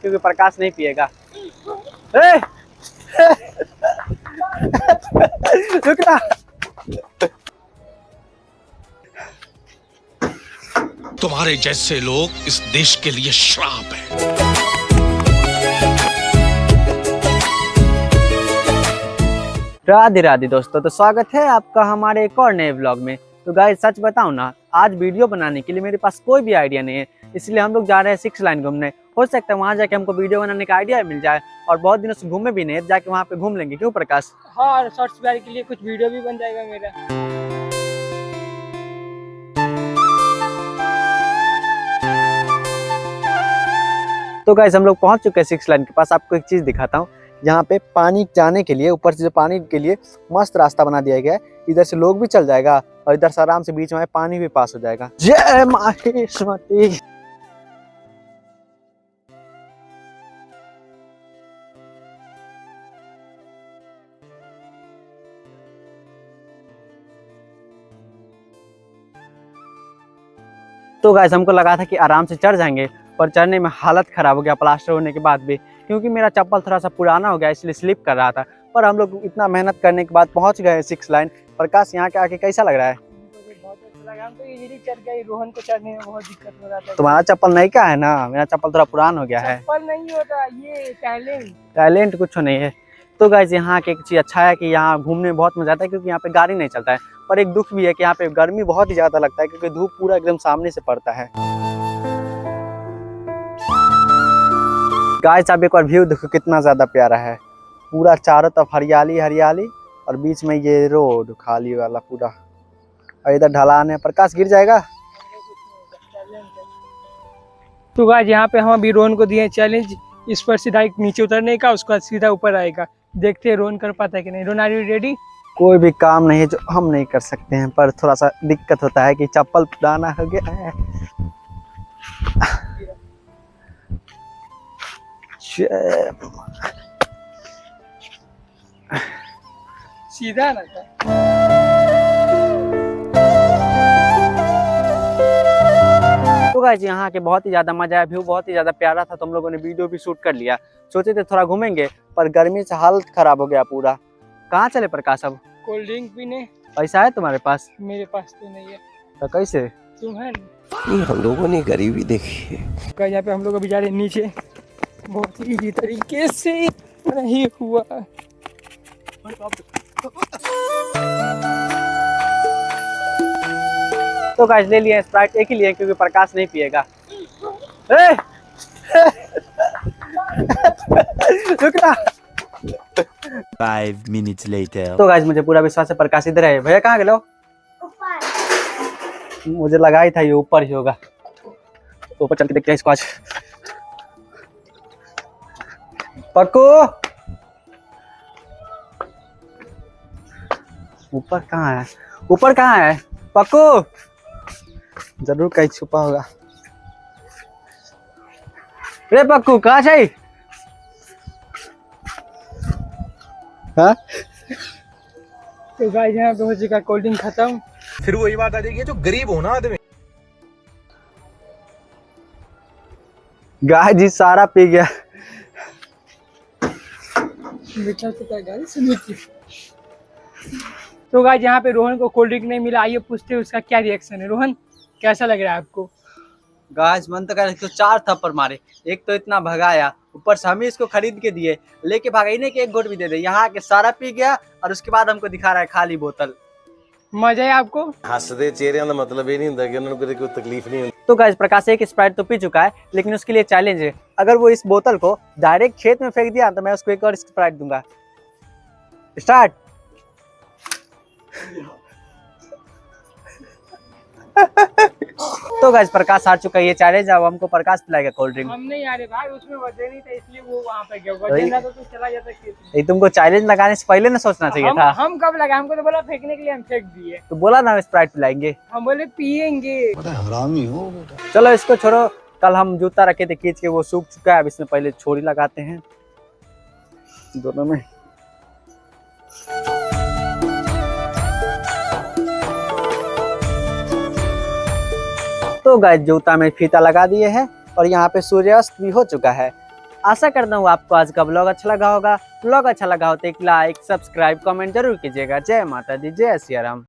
क्योंकि प्रकाश नहीं पिएगा। ए! रुकना। तुम्हारे जैसे लोग इस देश के लिए श्राप है। राधे राधे दोस्तों, तो स्वागत है आपका हमारे एक और नए व्लॉग में। तो गाइस सच बताऊं ना, आज वीडियो बनाने के लिए मेरे पास कोई भी आइडिया नहीं है, इसलिए हम लोग जा रहे हैं 6 लाइन घूमने। हो सकता है वहां जाके हमको वीडियो बनाने का आइडिया मिल जाए, और बहुत दिनों से घूमे भी नहीं, जाके वहां पे घूम लेंगे। क्यों प्रकाश? हाँ, और शॉर्ट्स के लिए कुछ वीडियो भी बन जाएगा मेरा। तो गाइस हम लोग पहुंच चुके हैं 6 लाइन के पास। आपको एक चीज दिखाता हूँ, यहाँ पे पानी जाने के लिए, ऊपर से जो पानी के लिए मस्त रास्ता बना दिया गया है। इधर से लोग भी चल जाएगा और इधर से आराम से बीच में पानी भी पास हो जाएगा। जय माहेश्वरी। तो गाइस हमको लगा था कि आराम से चढ़ जाएंगे, पर चढ़ने में हालत खराब हो गया प्लास्टर होने के बाद भी, क्योंकि मेरा चप्पल थोड़ा सा पुराना हो गया, इसलिए स्लिप कर रहा था। पर हम लोग इतना मेहनत करने के बाद पहुंच गए 6 लाइन। प्रकाश यहाँ के आके कैसा लग रहा है? मुझे बहुत अच्छा लगा। हम तो इजीली चढ़ गए। रोहन को चढ़ने में बहुत दिक्कत हो रहा था। तुम्हारा चप्पल नहीं का है ना, मेरा चप्पल थोड़ा पुराना हो गया है। चप्पल नहीं होता, ये टैलेंट कुछ नहीं है। तो गाइस यहाँ की एक चीज अच्छा है कि यहाँ घूमने में बहुत मजा आता है, क्योंकि यहाँ पे गाड़ी नहीं चलता है। पर एक दुख भी है कि यहाँ पे गर्मी बहुत ही ज्यादा लगता है, क्योंकि धूप पूरा एकदम सामने से पड़ता है। गाइस आप एक बार व्यू देखो, कितना ज्यादा प्यारा है। पूरा चारों तरफ हरियाली हरियाली, और बीच में ये रोड खाली वाला पूरा, और इधर ढलान है। प्रकाश गिर जाएगा। तो गाइस यहाँ पे हम अभी रोहन को दिए चैलेंज, इस पर सीधा एक नीचे उतरने का, उसका सीधा ऊपर आएगा। देखते हैं रोहन कर पाता है कि नहीं। Rohan are you ready? कोई भी काम नहीं है जो हम नहीं कर सकते हैं, पर थोड़ा सा दिक्कत होता है कि चप्पल पुराना हो गया है। सीधा ना था। तो गाइस यहाँ के बहुत ही ज्यादा मजा आया, व्यू बहुत ही ज्यादा प्यारा था, तो हम लोगों ने वीडियो भी शूट कर लिया। सोचे थे थोड़ा घूमेंगे, पर गर्मी से हालत खराब हो गया पूरा। कहाँ चले प्रकाश अब? कोल्ड ड्रिंक पीने। पैसा है तुम्हारे पास? मेरे पास तो नहीं है। तो कैसे? तुम है? हम लोगों ने गरीबी देखी है। यहाँ पे हम लोग अभी जा रहे हैं नीचे, बहुत ही इजी तरीके से नहीं हुआ। तो गाइस ले लिए स्प्राइट, एक ही लिए क्योंकि प्रकाश नहीं पिएगा। ए! रुकना। 5 minutes later. तो गाइस मुझे पूरा विश्वास है प्रकाश इधर है। भैया कहाँ गए? मुझे लगा ही था ये ऊपर ही होगा। ऊपर चल के देखते हैं इसको आज। पक्कू ऊपर कहाँ है? ऊपर कहाँ है पक्कू? जरूर कहीं छुपा होगा। रे पक्कू कहाँ है? हाँ? तो गाइस यहाँ पे हो चुका कोल्ड ड्रिंक खत्म। फिर वही बात आ जाएगी, जो गरीब हो ना आदमी। गाय जी सारा पी गया। मीठा तो क्या गाइस, मीठी। तो गाइस यहाँ पे रोहन को कोल्ड ड्रिंक नहीं मिला। आइए पूछते हैं उसका क्या रिएक्शन है। रोहन कैसा लग रहा है आपको? गाइस मन तो कर 4 थप्पड़ मारे, एक तो इतना भगाया, ऊपर से हम ही इसको खरीद के दिए, लेके भागा ही नहीं कि एक घोट भी दे दे। यहाँ के सारा पी गया, और उसके बाद हमको दिखा रहा है खाली बोतल। मजा है आपको? हसदे चेहरे का मतलब ये नहीं होता कि उन्होंने कोई तकलीफ नहीं होती। तो गाइस प्रकाश एक स्प्राइट तो पी चुका है, लेकिन उसके लिए चैलेंज है। अगर वो इस बोतल को डायरेक्ट खेत में फेंक दिया तो मैं उसको एक और स्प्राइट दूंगा। स्टार्ट। तो गाइस प्रकाश हार चुका है ये चैलेंज। अब हमको प्रकाश पिलाएगा कोल्ड ड्रिंक। हम नहीं आ रहे भाई, उसमें वजह नहीं था इसलिए वो वहाँ पे गया। वजह ना तो तू चला जाता खेत में। ये तुमको चैलेंज लगाने से पहले ना सोचना चाहिए था। हम कब लगा? हमको तो बोला फेंकने के लिए, हम फेंक दिए। तो बोला ना स्प्राइट पिलाएंगे। हम बोले पियेंगे। हरामी हो बेटा। चलो इसको छोड़ो, कल हम जूता रखे थे खींच के, वो सूख चुका है। अब इसमें पहले छोरी लगाते हैं दोनों में। तो गाइस जूता में फीता लगा दिए हैं, और यहाँ पे सूर्यास्त भी हो चुका है। आशा करता हूँ आपको आज का ब्लॉग अच्छा लगा होगा। ब्लॉग अच्छा लगा हो तो एक लाइक, सब्सक्राइब, कमेंट जरूर कीजिएगा। जय माता दी, जय सिया राम।